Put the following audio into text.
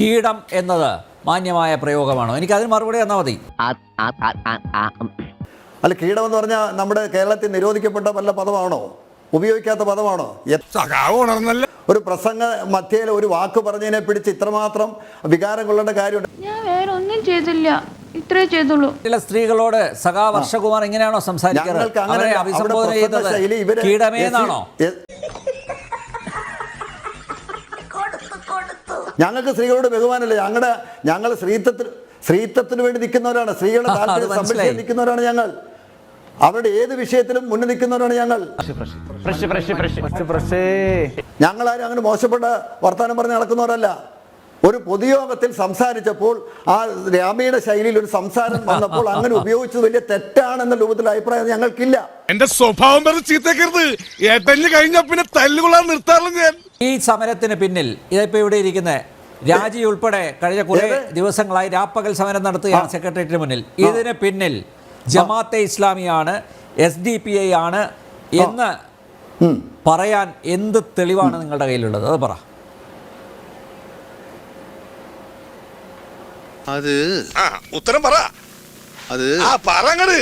കീടം എന്നത് മാന്യമായ പ്രയോഗമാണോ? എനിക്ക് അതിന് മറുപടി തന്നാൽ മതി. അല്ല, കീടം എന്ന് പറഞ്ഞാൽ നമ്മുടെ കേരളത്തിൽ നിരോധിക്കപ്പെട്ട വല്ല പദമാണോ? ഉപയോഗിക്കാത്ത പദമാണോ? ഒരു പ്രസംഗ മധ്യയിൽ ഒരു വാക്ക് പറഞ്ഞതിനെ പിടിച്ച് ഇത്രമാത്രം വികാരം കൊള്ളേണ്ട കാര്യമുണ്ട്? ഞാൻ വേറെ ഒന്നും ചെയ്തില്ല, ഇത്രേ ചെയ്തുള്ളൂ. ചില സ്ത്രീകളോട് സഖാ വർഷകുമാർ ഇങ്ങനെയാണോ സംസാരിക്കാറ്? അവരെ അഭിസംബോധന ചെയ്തത് കീടമേന്നാണോ? ഞങ്ങൾക്ക് സ്ത്രീകളോട് ബഹുമാനമില്ല. ഞങ്ങൾ സ്ത്രീത്വത്തിന് വേണ്ടി നിൽക്കുന്നവരാണ്. സ്ത്രീകളുടെ താല്പര്യം സംരക്ഷിക്കാൻ നിൽക്കുന്നവരാണ് ഞങ്ങൾ. അവരുടെ ഏത് വിഷയത്തിലും മുന്നിൽ നിൽക്കുന്നവരാണ് ഞങ്ങൾ. ഞങ്ങളാരും അങ്ങനെ മോശപ്പെട്ട വർത്തമാനം പറഞ്ഞ് നടക്കുന്നവരല്ല. ഒരു പൊതുയോഗത്തിൽ സംസാരിച്ചപ്പോൾ ആ ഗ്രാമീണ ശൈലിയിൽ ഒരു സംസാരം വന്നപ്പോൾ അങ്ങനെ ഉപയോഗിച്ചത് വലിയ തെറ്റാണെന്ന രൂപത്തിൽ അഭിപ്രായം ഞങ്ങൾക്കില്ല. എന്റെ സ്വഭാവം കഴിഞ്ഞ പിന്നെ തല്ലുകൊള്ളാൻ നിർത്താറില്ല ഞാൻ. ഈ സമരത്തിന് പിന്നിൽ ഇതിപ്പോ ഇവിടെ ഇരിക്കുന്ന രാജി ഉൾപ്പെടെ കഴിഞ്ഞ കുറെ ദിവസങ്ങളായി രാപ്പകൽ സമരം നടത്തുകയാണ് സെക്രട്ടേറിയറ്റിന് മുന്നിൽ. ഇതിന് പിന്നിൽ ജമാഅത്തെ ഇസ്ലാമിയാണ്, SDPI ആണ് എന്ന് പറയാൻ എന്ത് തെളിവാണ് നിങ്ങളുടെ കയ്യിലുള്ളത്? അത് പറ. അത് ഉത്തരം പറ. അത് പറങ്ങട്.